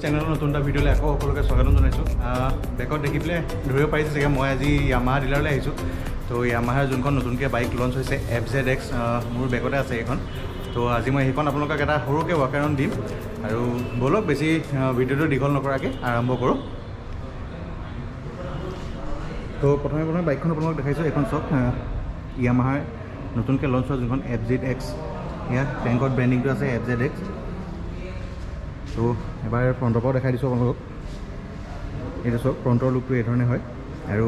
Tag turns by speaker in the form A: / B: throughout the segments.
A: চেনেলৰ নতুন এটা ভিডিঅ'লৈ আকৌ সকলোকে স্বাগতম জনাইছোঁ। বেকত দেখি পেলাই ধৰিব পাৰিছে চাগে মই আজি য়ামাহা ডিলাৰলৈ আহিছোঁ। তো য়ামাহাৰ যোনখন নতুনকৈ বাইক লঞ্চ হৈছে FZX, মোৰ বেকতে আছে এইখন। তো আজি মই সেইখন আপোনালোকক এটা সৰুকৈ ৱাকাৰণ দিম আৰু ব'লক বেছি ভিডিঅ'টো দীঘল নকৰাকৈ আৰম্ভ কৰোঁ। তো প্ৰথমে বাইকখন আপোনালোকক দেখাইছোঁ। এইখন চাওক, য়ামাহাৰ নতুনকৈ লঞ্চ হোৱা যোনখন FZX, ইয়াত টেংকত ব্ৰেণ্ডিংটো আছে FZX। তো এবাৰ ফ্ৰণ্টৰ পৰাও দেখাই দিছোঁ আপোনালোকক। এইটো চাওক, ফ্ৰণ্টৰ লুকটো এই ধৰণে হয় আৰু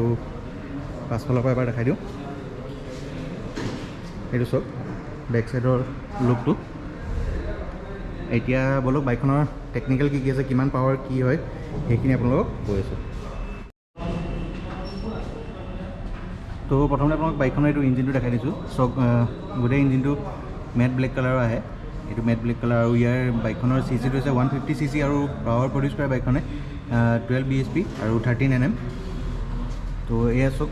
A: পাছফালৰ পৰা এবাৰ দেখাই দিওঁ। এইটো চাওক বেক চাইডৰ লুকটো। এতিয়া ব'লক বাইকখনৰ টেকনিকেল কি আছে, কিমান পাৱাৰ কি হয় সেইখিনি আপোনালোকক কৈ আছোঁ। তো প্ৰথমতে আপোনালোক বাইকখনৰ এইটো ইঞ্জিনটো দেখাই দিছোঁ। চাওক, গোটেই ইঞ্জিনটো মেট ব্লেক কালাৰৰ আহে। এইটো মেট ব্লেক কালাৰ আৰু ইয়াৰ বাইকখনৰ CCটো হৈছে 150 cc আৰু পাৱাৰ প্ৰডিউচ কৰে বাইকখনে 12 bhp আৰু 13 Nm। তো এয়া চাওক,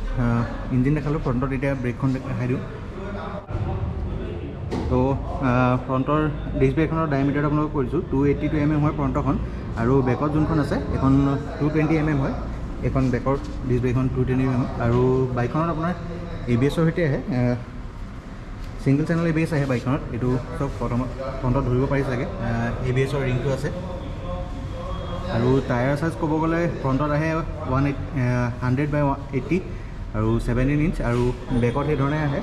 A: ইঞ্জিন দেখালোঁ। ফ্ৰণ্টত এতিয়া ব্ৰেকখন দেখাই দিওঁ। তো ফ্ৰণ্টৰ ডিস্ক ব্ৰেকখনৰ ডায়মিটাৰটো আপোনালোকক কৰিছোঁ 282 mm হয় ফ্ৰণ্টৰখন, আৰু বেকত যোনখন আছে এখন 220 mm হয়। এইখন বেকৰ ডিস্ক ব্ৰেকখন 220 mm আৰু বাইকখনত আপোনাৰ ABS-ৰ সৈতে আহে, ছিংগল চেনেল ABS আহে বাইকখনত। এইটো চব ফ্ৰণ্টত ধৰিব পাৰি চাগে, ABS-ৰ ৰিংটো আছে। আৰু টায়াৰ চাইজ ক'ব গ'লে ফ্ৰণ্টত আহে 100/80 আৰু 17 ইঞ্চ, আৰু বেকত সেইধৰণে আহে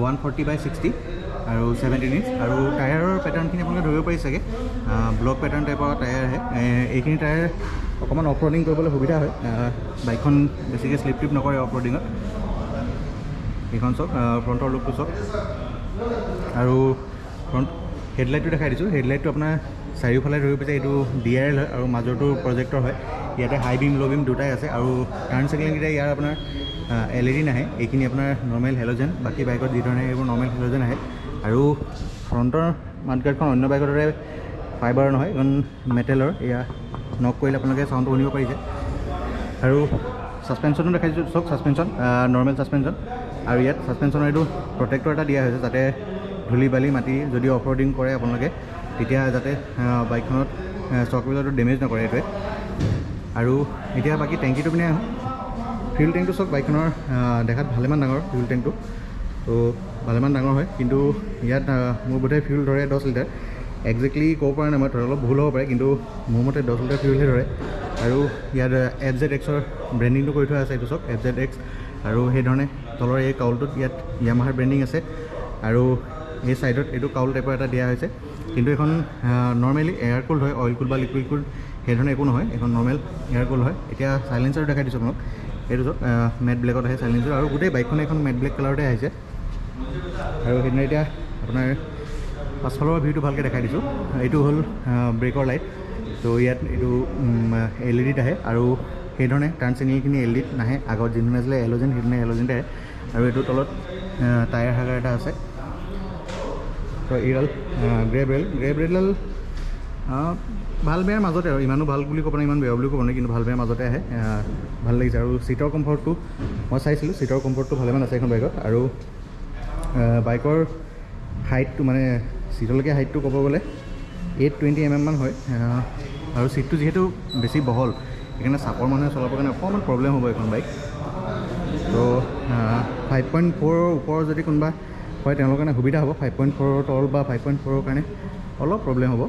A: 140/60 আৰু 17 ইঞ্চ। আৰু টায়াৰৰ পেটাৰ্ণখিনি আপোনালোকে ধৰিব পাৰি চাগে, ব্লক পেটাৰ্ণ টাইপৰ টায়াৰ আহে। এইখিনি টায়াৰ অকণমান অফ ৰ'ডিং কৰিবলৈ সুবিধা হয়, বাইকখন বেছিকৈ শ্লিপ টিপ নকৰে অফ ৰ'ডিঙত। এইখন চাওক, ফ্ৰণ্টৰ লুকটো চাওক। আৰু ফ্ৰণ্ট হেডলাইটটো দেখাই দিছোঁ। হেডলাইটটো আপোনাৰ চাৰিওফালে ধৰিব পাৰিছে, এইটো DRL হয় আৰু মাজৰটো প্ৰজেক্টৰ হয়। ইয়াতে হাই বিম ল' বিম দুটাই আছে, আৰু টাৰ্ণ চাইকেলিংকেইটা ইয়াৰ আপোনাৰ LED নাহে, এইখিনি আপোনাৰ নৰ্মেল হেল'জেন। বাকী বাইকত যি ধৰণে এইবোৰ নৰ্মেল হেল'জেন আহে। আৰু ফ্ৰণ্টৰ মাডগাৰ্ডখন অন্য বাইকৰ দৰে ফাইবাৰ নহয়, এইখন মেটেলৰ। এয়া নক কৰিলে আপোনালোকে চাউণ্ডটো শুনিব পাৰিছে। আৰু ছাছপেনশ্যনো দেখাই দিছোঁ। চাওক, ছাছপেনশ্যন নৰ্মেল ছাছপেনশ্যন, আৰু ইয়াত ছাছপেনশ্যনৰ এইটো প্ৰটেক্টৰ এটা দিয়া হৈছে, যাতে ধূলি বালি মাটি যদি অফ ৰ'ডিং কৰে আপোনালোকে, তেতিয়া যাতে বাইকখনত ষ্টক হুইলৰটো ডেমেজ নকৰে এইটোৱে। আৰু এতিয়া বাকী টেংকিটো পিনে আহোঁ। ফিউল টেংকটো চাওক, বাইকখনৰ দেখাত ভালেমান ডাঙৰ ফিউল টেংকটো। তো ভালেমান ডাঙৰ হয়, কিন্তু ইয়াত মোৰ বোধে ফিউল ধৰে 10 লিটাৰ। একজেক্টলি ক'ব পৰা নাই মই, অলপ ভুল হ'ব পাৰে, কিন্তু মোৰ মতে 10 লিটাৰ ফিউলহে ধৰে। আৰু ইয়াত FZX-ৰ ব্ৰেণ্ডিংটো কৰি থোৱা আছে। এইটো চাওক FZX, আৰু সেইধৰণে তলৰ এই কাউলটোত ইয়াত য়ামাহাৰ ব্ৰেণ্ডিং আছে, আৰু এই ছাইডত এইটো কাউল টাইপৰ এটা দিয়া হৈছে। কিন্তু এইখন নৰ্মেলি এয়াৰ কুল্ড হয়, অইল কুল্ড বা লিকুইড কুল্ড সেইধৰণে একো নহয়, এইখন নৰ্মেল এয়াৰ কুল্ড হয়। এতিয়া চাইলেঞ্চাৰ দেখাই দিছোঁ আপোনাক। এইটো চাওক, মেট ব্লেকত আহে চাইলেঞ্চাৰ, আৰু গোটেই বাইকখন এখন মেট ব্লেক কালাৰতে আহিছে। আৰু সেইদিনা এতিয়া আপোনাৰ পাছফালৰ ভিউটো ভালকৈ দেখাই দিছোঁ। এইটো হ'ল ব্ৰেকৰ লাইট। তো ইয়াত এইটো LED আহে, আৰু সেইধৰণে টাৰ্ণ চিগনেলখিনি LED নাহে। আগত যিধৰণে আছিলে হেল'জেন, সেইধৰণে হেল'জেনতে আহে। আৰু এইটো তলত টায়াৰ হাগাৰ এটা আছে। তো এইডাল গ্ৰেব ৰেলডাল ভাল বেয়াৰ মাজতে, আৰু ইমানো ভাল বুলি ক'ব নাই, ইমান বেয়া বুলি ক'ব নাই, কিন্তু ভাল বেয়াৰ মাজতে আহে। ভাল লাগিছে। আৰু ছিটৰ কমফৰ্টটো মই চাইছিলোঁ, ছিটৰ কমফৰ্টটো ভালেমান আছে এখন বাইকত। আৰু বাইকৰ হাইটটো মানে ছিটলৈকে হাইটটো ক'ব গ'লে 820 mm মান হয়। আৰু ছিটটো যিহেতু বেছি বহল, সেইকাৰণে চাপৰ মানুহে চলাবৰ কাৰণে অকণমান প্ৰব্লেম হ'ব এইখন বাইক। তো 5.4 ওপৰৰ যদি কোনোবা হয় তেওঁলোকৰ কাৰণে সুবিধা হ'ব। 5.4 তল বা 5.4 কাৰণে অলপ প্ৰব্লেম হ'ব।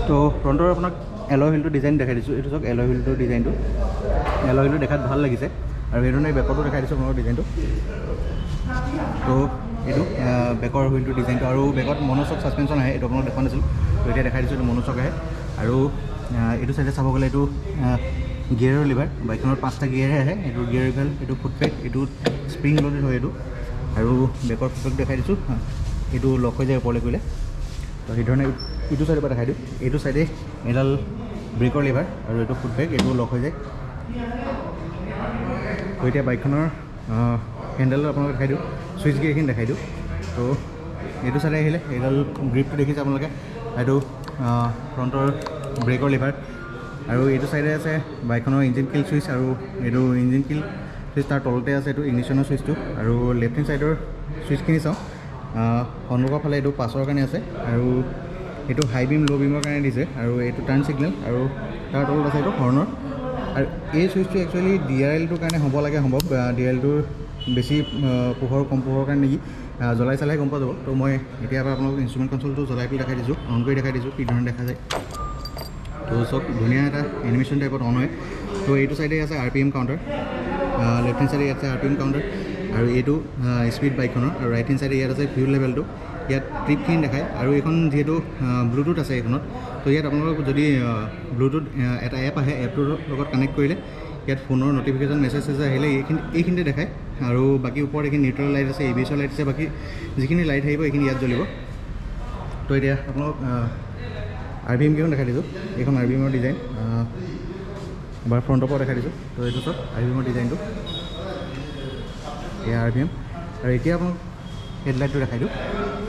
A: তো ফ্ৰণ্টৰ আপোনাক এলয় হুইলটো ডিজাইন দেখাই দিছোঁ। এইটো চাওক, এলয় হুইলটোৰ ডিজাইনটো। এলয় হুইলটো দেখাত ভাল লাগিছে, আৰু সেইধৰণে বেকতো দেখাই দিছোঁ আপোনালোকৰ ডিজাইনটো। তো এইটো বেকৰ হুইলটোৰ ডিজাইনটো, আৰু বেকত মনোচক ছাছপেনশ্যন আহে। এইটো আপোনালোক দেখা নাছিলোঁ, তো এতিয়া দেখাই দিছোঁ। এইটো মনোচক আহে। আৰু এইটো চাইডে চাব গ'লে এইটো গিয়াৰৰ লিভাৰ। বাইকখনত 5টা গিয়াৰহে আহে। এইটো গিয়াৰ লিভাৰ, এইটো ফুটপেক, এইটো স্প্ৰিং লোডেড হয় এইটো। আৰু বেকৰ ফুটপেক দেখাই দিছোঁ, এইটো লক হৈ যায় ওপৰলৈ কৰিলে। তো সেইধৰণে ইটো চাইডৰ পৰা দেখাই দিওঁ। এইটো চাইডে এডাল ব্ৰেকৰ লিভাৰ, আৰু এইটো ফুটপেক, এইটো লক হৈ যায়। তো এতিয়া বাইকখনৰ হেণ্ডেলটো আপোনালোকে দেখাই দিওঁ, ছুইচ গিয়াৰখিনি দেখাই দিওঁ। তো এইটো চাইডে আহিলে এইডাল গ্ৰিপটো দেখিছে আপোনালোকে, এইটো ফ্ৰণ্টৰ ব্ৰেকৰ লিভাৰ। আৰু এইটো চাইডে আছে বাইকখনৰ ইঞ্জিন কিল ছুইচ, আৰু এইটো ইঞ্জিন কিল ছুইচ তাৰ তলতে আছে এইটো ইগনিশ্যনৰ ছুইচটো। আৰু লেফ্ট হেণ্ড চাইডৰ ছুইচখিনি চাওঁ, সন্মুখৰ ফালে এইটো পাছৰ কাৰণে আছে, আৰু এইটো হাই বিম ল' বিমৰ কাৰণে দিছে আৰু এইটো টাৰ্ণ ছিগনেল আৰু তাৰ তলত আছে এইটো হৰ্ণৰ আৰু এই চুইচটো একচুৱেলি DRLটোৰ কাৰণে হ'ব লাগে সম্ভৱ DRLটোৰ বেছি পোহৰ কম পোহৰৰ কাৰণে নেকি জ্বলাই চালাই গম পোৱা যাব তো মই এতিয়া আপোনালোকক ইনষ্ট্ৰুমেণ্ট কনচোলটো জ্বলাই পেলাই দেখাই দিছোঁ অন কৰি দেখাই দিছোঁ কি ধৰণে দেখা যায় তো চব ধুনীয়া এটা এনিমেশ্যন টাইপত অন হয় তো এইটো চাইডে আছে RPM কাউণ্টাৰ লেফ্ট হেণ্ড চাইডে ইয়াত আছে RPM কাউণ্টাৰ আৰু এইটো স্পীড বাইকখনৰ আৰু ৰাইট হেণ্ড চাইডে ইয়াত আছে ফিউল লেভেলটো ইয়াত ট্ৰিপখিনি দেখায় আৰু এইখন যিহেতু ব্লুটুথ আছে এইখনত তো ইয়াত আপোনালোকক যদি ব্লুটুথ এটা এপ আহে এপটোৰ লগত কানেক্ট কৰিলে ইয়াত ফোনৰ নটিফিকেশ্যন মেছেজ আহিলে এইখিনিতে দেখায় আৰু বাকী ওপৰত এইখিনি নিউট্ৰেল লাইট আছে ABS-ৰ লাইট আছে বাকী যিখিনি লাইট আহিব এইখিনি ইয়াত জ্বলিব তো এতিয়া আপোনালোক RPM কেইখন দেখাই দিছোঁ এইখন RPM-ৰ ডিজাইন এবাৰ ফ্ৰণ্টৰ পৰা দেখাই দিছোঁ তো এইটো চব RPM-ৰ ডিজাইনটো এয়া RPM আৰু এতিয়া আপোনাক হেডলাইটটো দেখাই দিওঁ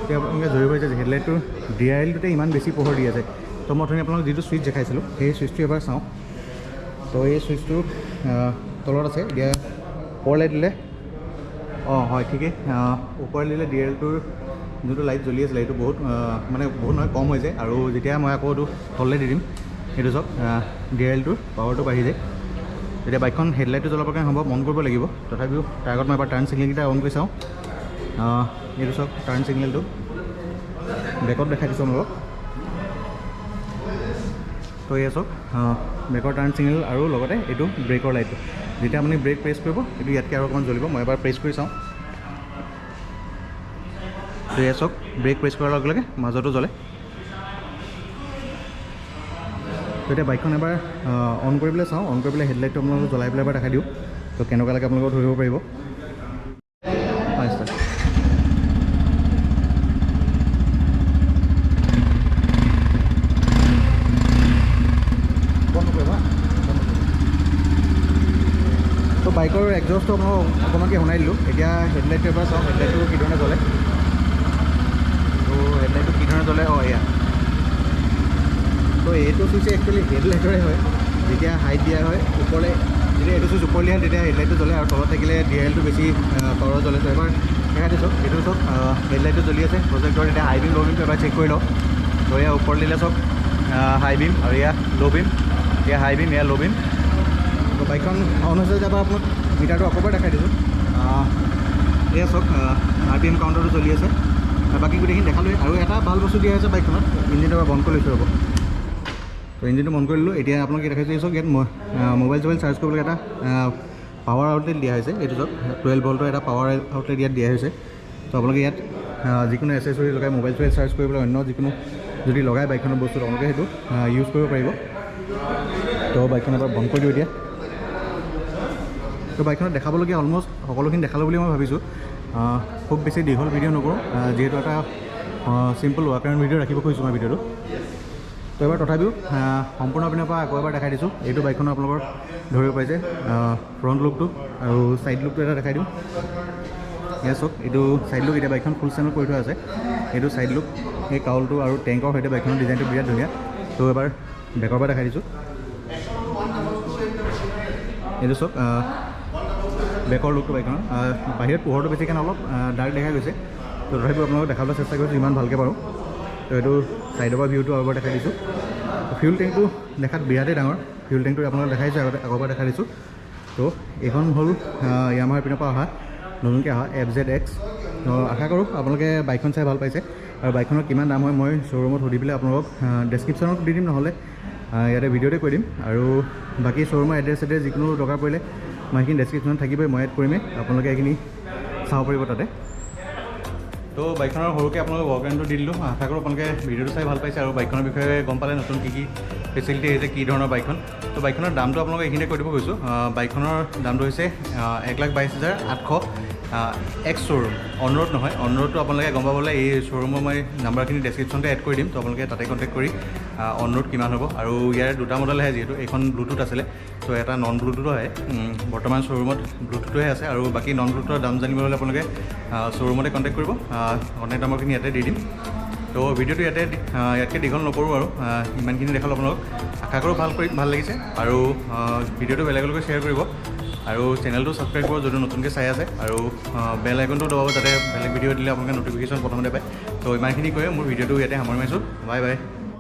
A: এতিয়া আপোনালোকে ধৰিব পাৰিছে যে হেডলাইটটোৰ DRLটোতে ইমান বেছি পোহৰ দি আছে তো মই অথনি আপোনালোক যিটো চুইচ দেখাইছিলোঁ সেই চুইচটো এবাৰ চাওঁ তো এই চুইচটো তলত আছে এতিয়া ওপৰলৈ দিলে হয় ঠিকেই ওপৰলৈ দিলে DRLটোৰ যোনটো লাইট জ্বলি আছিলে এইটো বহুত বহুত নহয় কম হৈ যায় আৰু যেতিয়া মই আকৌ এইটো তললৈ দি দিম সেইটো চাওক DRLটোৰ পাৱাৰটো বাঢ়ি যায় এতিয়া বাইকখন হেডলাইটটো জ্বলাবৰ কাৰণে সম্ভৱ অন কৰিব লাগিব তথাপিও তাৰ আগত মই এবাৰ টাৰ্ণ ছিগনেলকেইটা অন কৰি চাওঁ এইটো চাওক টাৰ্ণ ছিগনেলটো বেকত দেখাই দিছোঁ আপোনালোকক তো এয়া চাওক ব্ৰেকৰ টাৰ্ণ ছিগনেল আৰু লগতে এইটো ব্ৰেকৰ লাইটটো যেতিয়া আপুনি ব্ৰেক প্ৰেছ কৰিব এইটো ইয়াতকৈ আৰু অকণমান জ্বলিব মই এবাৰ প্ৰেছ কৰি চাওঁ তো এয়া চাওক ব্ৰেক প্ৰেছ কৰাৰ লগে লগে মাজতো জ্বলে তো এতিয়া বাইকখন এবাৰ অন কৰি পেলাই চাওঁ অন কৰি পেলাই হেডলাইটটো আপোনালোকক জ্বলাই পেলাই এবাৰ দেখাই দিওঁ তো কেনেকুৱা লাগে আপোনালোকক ধৰিব পাৰিব হয় ছাৰ তো বাইকৰ এক্সজষ্টটো আপোনালোক অকণমানকৈ শুনাই দিলোঁ এতিয়া হেডলাইটটো এবাৰ চাওঁ হেডলাইটটো কি ধৰণে জ্বলে তো হেডলাইটটো কি ধৰণে জ্বলে এয়া তো এইটো চুইচ একচুৱেলি হেডলাইটৰে হয় যেতিয়া হাইট দিয়া হয় ওপৰলৈ যেতিয়া এইটো চুইচ ওপৰলৈ আহে তেতিয়া হেডলাইটটো জ্বলে আৰু তলত থাকিলে DRLটো বেছি পাৱাৰত জ্বলে তো এবাৰ দেখাই দিছোঁ এইটো চাওক হেডলাইটটো জ্বলি আছে প্ৰজেক্টৰ এতিয়া হাই বিম ল' বিমটো এবাৰ চেক কৰি লওঁ তো এয়া ওপৰত দিলে চাওক হাই বিম আৰু এয়া ল' বিম এয়া হাই বিম এয়া ল' বিম তো বাইকখন অন হৈছে যাবা আপোনাক মিটাৰটো আকৌ এবাৰ দেখাই দিছোঁ এয়া চাওক RPM কাউণ্টাৰটো চলি আছে বাকী গোটেইখিনি দেখালোঁ আৰু এটা ভাল বস্তু দিয়া হৈছে বাইকখনত ইঞ্জিনটো এবাৰ বন্ধ কৰি লৈছোঁ ৰ'ব তো ইঞ্জিনটো বন্ধ কৰি দিলোঁ এতিয়া আপোনালোকে দেখাইছোঁ চাওক ইয়াত মোবাইল চোবাইল চাৰ্জ কৰিবলৈ এটা পাৱাৰ আউটলেট দিয়া হৈছে এইটো চাওক 12 ভল্টৰ এটা পাৱাৰ আউটলেট ইয়াত দিয়া হৈছে তো আপোনালোকে ইয়াত যিকোনো এচেছৰি লগাই মোবাইল চোবাইল চাৰ্জ কৰিবলৈ অন্য যিকোনো যদি লগাই বাইকখনৰ বস্তু আপোনালোকে সেইটো ইউজ কৰিব পাৰিব তো বাইকখন এবাৰ বন্ধ কৰি দিওঁ এতিয়া তো বাইকখনত দেখাবলগীয়া অলমষ্ট সকলোখিনি দেখালোঁ বুলি মই ভাবিছোঁ খুব বেছি দীঘল ভিডিঅ' নকৰোঁ যিহেতু এটা চিম্পল ৱাক এৰাউণ্ড ভিডিঅ' ৰাখিব খুজিছোঁ মই ভিডিঅ'টো তো এবাৰ তথাপিও সম্পূৰ্ণ পিনৰ পৰা আকৌ এবাৰ দেখাই দিছোঁ এইটো বাইকখনৰ আপোনালোকৰ ধৰিব পাৰিছে ফ্ৰণ্ট লুকটো আৰু ছাইড লুকটো এটা দেখাই দিওঁ এয়া চাওক এইটো ছাইড লুক এতিয়া বাইকখন ফুল চেনেল কৰি থোৱা আছে এইটো ছাইড লুক এই কাউলটো আৰু টেংকৰ সৈতে বাইকখনৰ ডিজাইনটো বিৰাট ধুনীয়া তো এবাৰ বেকৰ পৰা দেখাই দিছোঁ এইটো চাওক বেকৰ লুকটো বাইকখনৰ বাহিৰত পোহৰটো বেছি কাৰণে অলপ ডাৰ্ক দেখা গৈছে তো তথাপিও আপোনালোকক দেখাবলৈ চেষ্টা কৰিছোঁ যিমান ভালকৈ পাৰোঁ তো এইটো ছাইডৰ পৰা ভিউটো আগৰ দেখাই দিছোঁ ফিউল টেংকটো দেখাত বিৰাটেই ডাঙৰ ফিউল টেংকটো আপোনালোকক দেখাইছোঁ আগৰ পৰা দেখাই দিছোঁ তো এইখন হ'ল ইয়ামাহাৰ পিনৰ পৰা অহা নতুনকৈ অহা FZX তো আশা কৰোঁ আপোনালোকে বাইকখন চাই ভাল পাইছে আৰু বাইকখনৰ কিমান দাম হয় মই শ্ব'ৰুমত সুধি পেলাই আপোনালোকক ডেছক্ৰিপশ্যনত দি দিম নহ'লে ইয়াতে ভিডিঅ'তে কৈ দিম আৰু বাকী শ্ব'ৰুমৰ এড্ৰেছ যিকোনো দৰকাৰ পৰিলে মই সেইখিনি ডেছক্ৰিপশ্যনত থাকিবই মই এড কৰিমেই আপোনালোকে এইখিনি চাব পাৰিব তাতে তো বাইকখনৰ সৰুকৈ আপোনালোকে ৱাক এৰাউণ্ডটো দি দিলোঁ আশা কৰোঁ আপোনালোকে ভিডিঅ'টো চাই ভাল পাইছে আৰু বাইকখনৰ বিষয়ে গম পালে নতুন কি ফেচিলিটি আহিছে কি ধৰণৰ বাইকখন তো বাইকখনৰ দামটো আপোনালোকে এইখিনিতে কৈ দিব কৈছোঁ বাইকখনৰ দামটো হৈছে 1,22,800 এক্স শ্ব'ৰুম অনৰোড নহয় অনৰোডটো আপোনালোকে গম পাবলৈ এই শ্ব'ৰুমৰ মই নাম্বাৰখিনি ডেছক্ৰিপশ্যনতে এড কৰি দিম তো আপোনালোকে তাতে কণ্টেক্ট কৰি অনৰোড কিমান হ'ব আৰু ইয়াৰ দুটা মডেল আহে যিহেতু এইখন ব্লুটুথ আছিলে তো এটা নন ব্লুটুথো আহে বৰ্তমান শ্ব'ৰুমত ব্লুটুথটোহে আছে আৰু বাকী নন ব্লুটুথৰ দাম জানিবলৈ হ'লে আপোনালোকে শ্ব'ৰুমতে কণ্টেক্ট কৰিব কণ্টেক্ট নম্বৰখিনি ইয়াতে দি দিম তো ভিডিঅ'টো ইয়াতকৈ দীঘল নকৰোঁ আৰু ইমানখিনি দেখালোঁ আপোনালোকক আশা কৰোঁ ভাল লাগিছে আৰু ভিডিঅ'টো বেলেগলৈকে শ্বেয়াৰ কৰিব আৰু চেনেলটো ছাবস্ক্ৰাইব কৰিব যদি নতুনকৈ চাই আছে আৰু বেল আইকনটো দবাব যাতে বেলেগ ভিডিঅ' দিলে আপোনালোকে ন'টিফিকেশ্যন প্ৰথমতে পায় তো ইমানখিনি কৈ মোৰ ভিডিঅ'টো ইয়াতে সামৰি মাৰিছোঁ বাই বাই